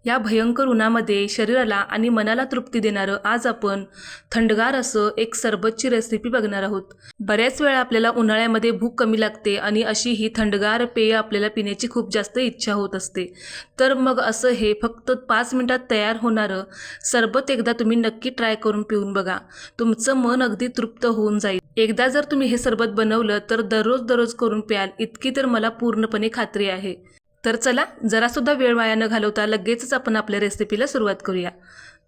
या भयंकर उन्हामध्ये शरीराला आणि मनाला तृप्ती देणारं आज आपण थंडगार असं एक सरबतची रेसिपी बघणार आहोत। बऱ्याच वेळा आपल्याला उन्हाळ्यामध्ये भूक कमी लागते आणि अशी ही थंडगार पेय आपल्याला पिण्याची खूप जास्त इच्छा होत असते। तर मग असं हे फक्त 5 मिनिटात तयार होणारं सरबत एकदा तुम्ही नक्की ट्राय करून पिऊन बघा। तुमचं मन अगदी तृप्त होऊन जाईल। एकदा जर तुम्ही हे सरबत बनवलं तर दररोज करून प्याल इतकी तर मला पूर्णपणे खात्री आहे। तर चला जरा सुद्धा वेळ वाया न घालवता लगेचच आपण आपल्या रेसिपीला सुरुवात करूया।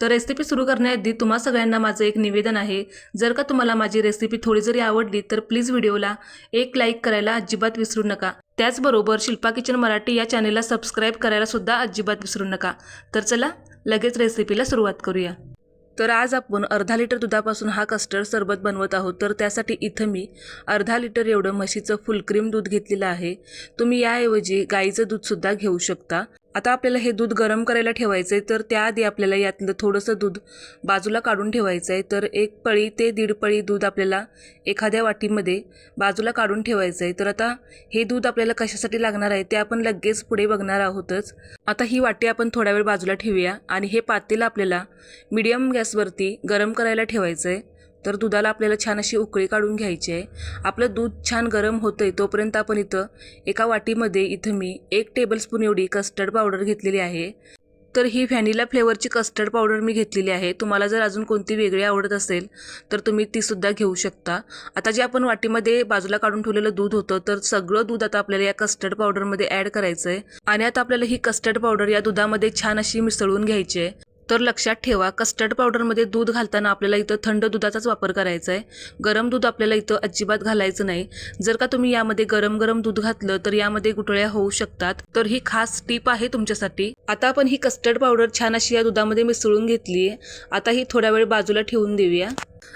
तर रेसिपी सुरू करण्याआधी तुम्हा सगळ्यांना माझं एक निवेदन आहे, जर का तुम्हाला माझी रेसिपी थोडी जरी आवडली तर प्लीज व्हिडिओला एक लाईक करायला अजिबात विसरू नका। त्याचबरोबर शिल्पा किचन मराठी या चॅनेलला सबस्क्राईब करायला सुद्धा अजिबात विसरू नका। तर चला लगेच रेसिपीला सुरुवात करूया। तर आज आपण अर्धा लिटर दुधापासून हा कस्टर्ड सरबत बनवत आहोत। तर त्यासाठी इथं मी अर्धा लिटर एवढं म्हशीचं फुल क्रीम दूध घेतलेलं आहे। तुम्ही याऐवजी गाईचं दूधसुद्धा घेऊ शकता। आता आपल्याला हे दूध गरम करायला ठेवायचं आहे, तर त्याआधी आपल्याला यातलं थोडंसं दूध बाजूला काढून ठेवायचं आहे। तर 1 पळी ते 1.5 पळी दूध आपल्याला एखाद्या वाटीमध्ये बाजूला काढून ठेवायचं आहे। तर आता हे दूध आपल्याला कशासाठी लागणार आहे ते आपण लगेच पुढे बघणार आहोतच। आता ही वाटी आपण थोडा वेळ बाजूला ठेवूया आणि हे पातेलं आपल्याला मीडियम गॅसवरती गरम करायला ठेवायचं आहे। तर दुधाला आपल्याला छान अशी उकळी काढून घ्यायची आहे। आपलं दूध छान गरम होतंय तोपर्यंत आपण इथं एका वाटीमध्ये इथं मी 1 टेबलस्पून एवढी कस्टर्ड पावडर घेतलेली आहे। तर ही व्हॅनिला फ्लेवरची कस्टर्ड पावडर मी घेतलेली आहे। तुम्हाला जर अजून कोणती वेगळी आवडत असेल तर तुम्ही ती सुद्धा घेऊ शकता। आता जे आपण वाटीमध्ये बाजूला काढून ठेवलेलं दूध होतं तर सगळं दूध आता आपल्याला या कस्टर्ड पावडरमध्ये ॲड करायचं आहे आणि आता आपल्याला ही कस्टर्ड पावडर या दुधामध्ये छान अशी मिसळून घ्यायची आहे। तर लक्षात ठेवा, कस्टर्ड पावडरमध्ये दूध घालताना आपल्याला इथं थंड दुधाचाच वापर करायचा आहे। गरम दूध आपल्याला इथं अजिबात घालायचं नाही। जर का तुम्ही यामध्ये गरम दूध घातलं तर यामध्ये गुठळ्या होऊ शकतात। तर ही खास टिप आहे तुमच्यासाठी। आता आपण ही कस्टर्ड पावडर छान अशी या दुधामध्ये मिसळून घेतली आहे। आता ही थोडा वेळ बाजूला ठेवून देऊया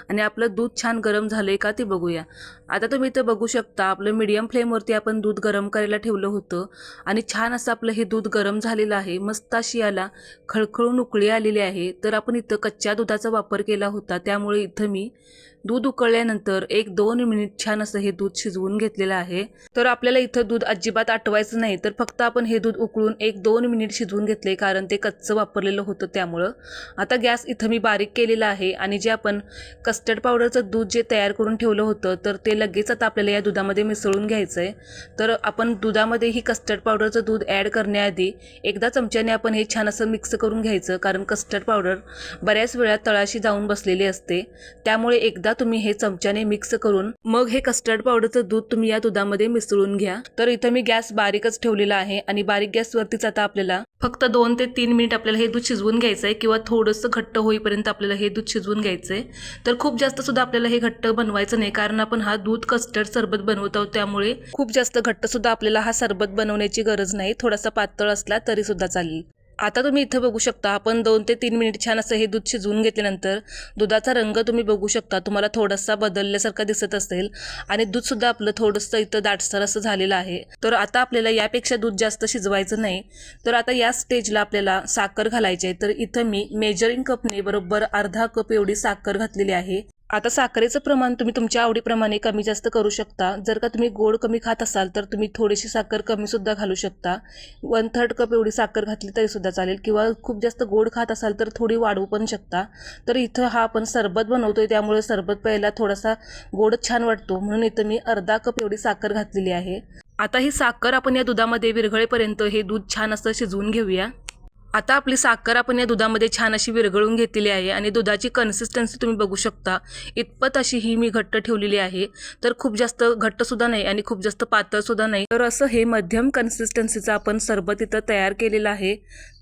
आणि आपलं दूध छान गरम झालंय का ते बघूया। आता तुम्ही इथं बघू शकता आपलं मीडियम फ्लेमवरती आपण दूध गरम करायला ठेवलं होतं आणि छान असं आपलं हे दूध गरम झालेलं आहे। मस्त अशी याला खळखळून उकळी आलेली आहे। तर आपण इथं कच्च्या दुधाचा वापर केला होता, त्यामुळे इथं मी दूध उकळल्यानंतर 1-2 मिनिट छान असं हे दूध शिजवून घेतलेलं आहे। तर आपल्याला इथं दूध अजिबात आटवायचं नाही, तर फक्त आपण हे दूध उकळून 1-2 मिनिट शिजवून घेतले, कारण ते कच्चं वापरलेलं होतं त्यामुळं। आता गॅस इथं मी बारीक केलेला आहे आणि जे आपण कस्टर्ड पावडरचं दूध जे तयार करून ठेवलं होतं तर ते लगेच आता आपल्याला या दुधामध्ये मिसळून घ्यायचं आहे। तर आपण दुधामध्ये ही कस्टर्ड पावडरचं दूध ॲड करण्याआधी एकदा चमच्याने आपण हे छान असं मिक्स करून घ्यायचं, कारण कस्टर्ड पावडर बऱ्याच वेळा तळाशी जाऊन बसलेली असते। त्यामुळे एकदा तुम्ही हे चमच्याने मिक्स करून मग हे कस्टर्ड पावडरचं दूध तुम्ही या दुधामध्ये मिसळून घ्या। तर इथं मी गॅस बारीकच ठेवलेला आहे आणि बारीक गॅसवरतीच आता आपल्याला फक्त 2 ते 3 मिनिट आपल्याला हे दूध शिजवून घ्यायचं आहे, किंवा थोडंसं घट्ट होईपर्यंत आपल्याला हे दूध शिजवून घ्यायचं आहे। तर खूप जास्त सुद्धा आपल्याला हे घट्ट बनवायचं नाही, कारण आपण हा दूध कस्टर्ड सरबत बनवत आहोत, त्यामुळे खूप जास्त घट्ट सुद्धा आपल्याला हा सरबत बनवण्याची गरज नाही। थोडासा पातळ असला तरी सुद्धा चालेल। आता तुम्ही इथं बघू शकता आपण 2 ते 3 मिनिट छान असं हे दूध शिजवून घेतल्यानंतर दुधाचा रंग तुम्ही बघू शकता, तुम्हाला थोडासा बदलल्यासारखा दिसत असेल आणि दूधसुद्धा आपलं थोडंसं इथं दाटसर असं झालेलं आहे। तर आता आपल्याला यापेक्षा दूध जास्त शिजवायचं नाही। तर आता या स्टेजला आपल्याला साखर घालायची आहे। तर इथं मी मेजरिंग कपने बरोबर अर्धा कप एवढी साखर घातलेली आहे। आता साखरेचं प्रमाण तुम्ही तुमच्या आवडीप्रमाणे कमी जास्त करू शकता। जर का तुम्ही गोड कमी खात असाल तर तुम्ही थोडीशी साखर कमी सुद्धा घालू शकता। 1/3 कप एवढी साखर घातली तरी सुद्धा चालेल, किंवा खूप जास्त गोड खात असाल तर थोडी वाढवू पण शकता। तर इथं हा आपण सरबत बनवतोय त्यामुळे सरबत प्यायला थोडासा गोड छान वाटतो, म्हणून इथं मी अर्धा कप एवढी साखर घातलेली आहे। आता ही साखर आपण या दुधामध्ये विरघळेपर्यंत हे दूध छान असं शिजवून घेऊया। आता आपली साखर आपण या दुधामध्ये छान अशी विरघळून घेतलेली आहे आणि दुधाची कन्सिस्टन्सी तुम्ही बघू शकता, इतपत अशी ही मी घट्ट ठेवलेली आहे। तर खूप जास्त घट्ट सुद्धा नाही आणि खूप जास्त पातळ सुद्धा नाही, तर असं हे मध्यम कन्सिस्टन्सीचं आपण सरबत इथं तयार केलेलं आहे।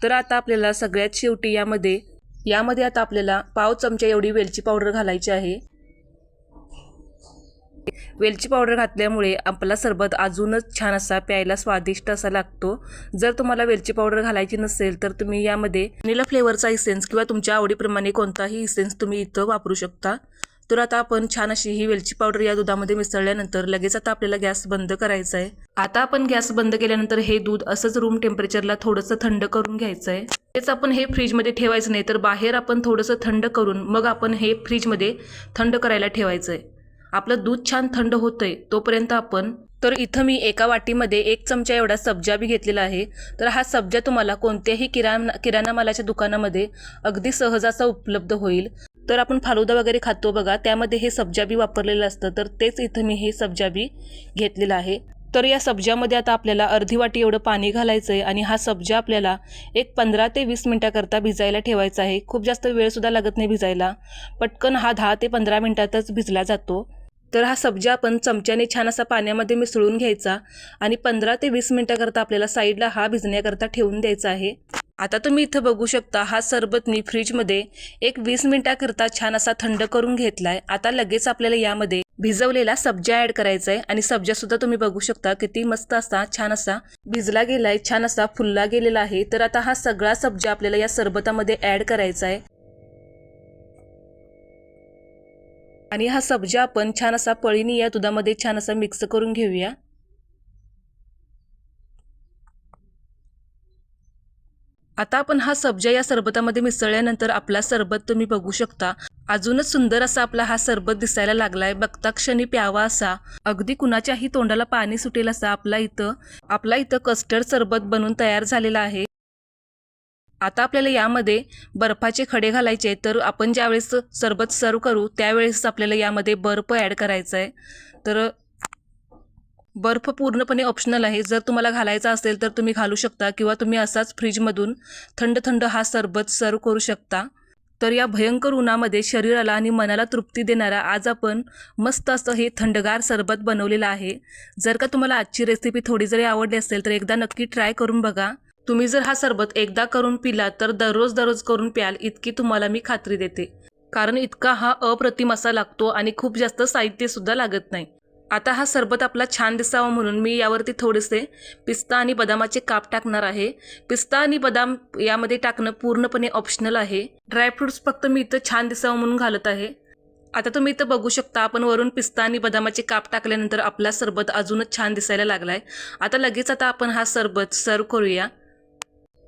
तर आता आपल्याला सगळ्यात शेवटी यामध्ये आता आपल्याला पाव चमचा एवढी वेलची पावडर घालायची आहे। वेलची पावडर घातल्यामुळे आपला सरबत अजूनच छान असा प्यायला स्वादिष्ट असा लागतो। जर तुम्हाला वेलची पावडर घालायची नसेल तर तुम्ही यामध्ये व्हॅनिला फ्लेवरचा इसेन्स किंवा तुमच्या आवडीप्रमाणे कोणताही इसेन्स तुम्ही इथं वापरू शकता। तर आता आपण छान अशी ही वेलची पावडर या दुधामध्ये मिसळल्यानंतर लगेच आता आपल्याला गॅस बंद करायचा आहे। आता आपण गॅस बंद केल्यानंतर हे दूध असंच रूम टेम्परेचरला थोडंसं थंड करून घ्यायचं आहे। तेच आपण हे फ्रीजमध्ये ठेवायचं नाही, तर बाहेर आपण थोडंसं थंड करून मग आपण हे फ्रीजमध्ये थंड करायला ठेवायचं आहे। आपलं दूध छान थंड होतंय तोपर्यंत आपण तर इथं मी एका वाटीमध्ये 1 चमचा एवढा सब्जा बी घेतलेला आहे। तर हा सब्जा तुम्हाला कोणत्याही किराणा मालाच्या दुकानामध्ये अगदी सहज असा उपलब्ध होईल। तर आपण फालुदा वगैरे खातो बघा, त्यामध्ये हे सब्जा बी वापरलेलं असतं, तर तेच इथं मी हे सब्जा बी घेतलेलं आहे। तर या सब्जामध्ये आता आपल्याला अर्धी वाटी एवढं पाणी घालायचं आहे आणि हा सब्जा आपल्याला एक 15 ते 20 मिनिटाकरता भिजायला ठेवायचा आहे। खूप जास्त वेळसुद्धा लागत नाही भिजायला, पटकन हा 10 ते 15 मिनिटातच भिजला जातो। तर हा सब्जा आपण चमच्याने छान असा पाण्यामध्ये मिसळून घ्यायचा आणि 15 ते 20 मिनिटाकरता आपल्याला साईडला हा भिजण्याकरता ठेवून द्यायचा आहे। आता तुम्ही इथं बघू शकता हा सरबत मी फ्रीजमध्ये एक 20 मिनिटाकरता छान असा थंड करून घेतलाय। आता लगेच आपल्याला यामध्ये भिजवलेला सब्जा ॲड करायचा आहे आणि सब्जा सुद्धा तुम्ही बघू शकता किती मस्त असा छान असा भिजला गेलाय, छान असा फुलला गेलेला आहे। तर आता हा सगळा सब्जा आपल्याला या सरबतामध्ये ॲड करायचा आहे आणि हा सब्जा आपण छान असा पळीने या दुधामध्ये छान असा मिक्स करून घेऊया। आता आपण हा सब्जा या सरबतामध्ये मिसळल्यानंतर आपला सरबत तुम्ही बघू शकता अजूनच सुंदर असा आपला हा सरबत दिसायला लागलाय। बघता क्षणी प्यावा असा, अगदी कुणाच्याही तोंडाला पाणी सुटेल असा आपला इथं कस्टर्ड सरबत बनून तयार झालेला आहे। आता आपल्याला यामध्ये बर्फाचे खडे घालायचे, तर आपण ज्यावेळेस सरबत सर्व करू त्यावेळेस आपल्याला यामध्ये बर्फ ॲड करायचा आहे। तर बर्फ पूर्णपणे ऑप्शनल आहे, जर तुम्हाला घालायचा असेल तर तुम्ही घालू शकता किंवा तुम्ही असाच फ्रीजमधून थंड थंड हा सरबत सर्व करू शकता। तर या भयंकर उन्हामध्ये शरीराला आणि मनाला तृप्ती देणारा आज आपण मस्त असं हे थंडगार सरबत बनवलेलं आहे। जर का तुम्हाला आजची रेसिपी थोडी जरी आवडली असेल तर एकदा नक्की ट्राय करून बघा। तुम्ही जर हा सरबत एकदा करून पिला तर दररोज करून प्याल इतकी तुम्हाला मी खात्री देते, कारण इतका हा अप्रतिम असा लागतो आणि खूप जास्त साहित्य सुद्धा लागत नाही। आता हा सरबत आपला छान दिसावा म्हणून मी यावरती थोडेसे पिस्ता आणि बदामाचे काप टाकणार आहे। पिस्ता आणि बदाम यामध्ये टाकणं पूर्णपणे ऑप्शनल आहे। ड्रायफ्रुट्स फक्त मी इथं छान दिसावं म्हणून घालत आहे। आता तुम्ही इथं बघू शकता आपण वरून पिस्ता आणि बदामाचे काप टाकल्यानंतर आपला सरबत अजूनच छान दिसायला लागलाय। आता आपण हा सरबत सर्व करूया।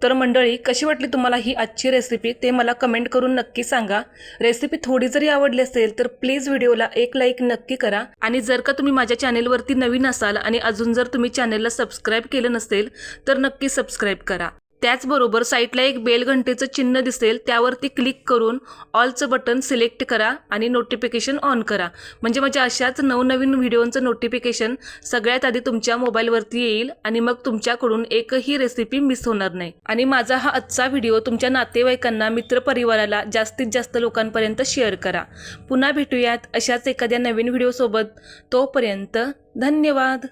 तर मंडळी, कशी वाटली तुम्हाला ही आजची रेसिपी ते मला कमेंट करून नक्की सांगा। रेसिपी थोडी जरी आवडली असेल तर प्लीज व्हिडिओला एक लाईक नक्की करा आणि जर का तुम्ही माझ्या चॅनेलवरती नवीन असाल आणि अजून जर तुम्ही चॅनेलला सबस्क्राईब केलं नसेल तर नक्की सबस्क्राईब करा। त्याचबरोबर साईडला एक बेल घंटेचं चिन्ह दिसेल, त्यावरती क्लिक करून ऑलचं बटन सिलेक्ट करा आणि नोटिफिकेशन ऑन करा, म्हणजे माझ्या अशाच नवनवीन व्हिडिओचं नोटिफिकेशन सगळ्यात आधी तुमच्या मोबाईलवरती येईल आणि मग तुमच्याकडून एकही रेसिपी मिस होणार नाही। आणि माझा हा आजचा व्हिडिओ तुमच्या नातेवाईकांना, मित्रपरिवाराला जास्तीत जास्त लोकांपर्यंत शेअर करा। पुन्हा भेटूयात अशाच एखाद्या नवीन व्हिडिओसोबत, तोपर्यंत धन्यवाद।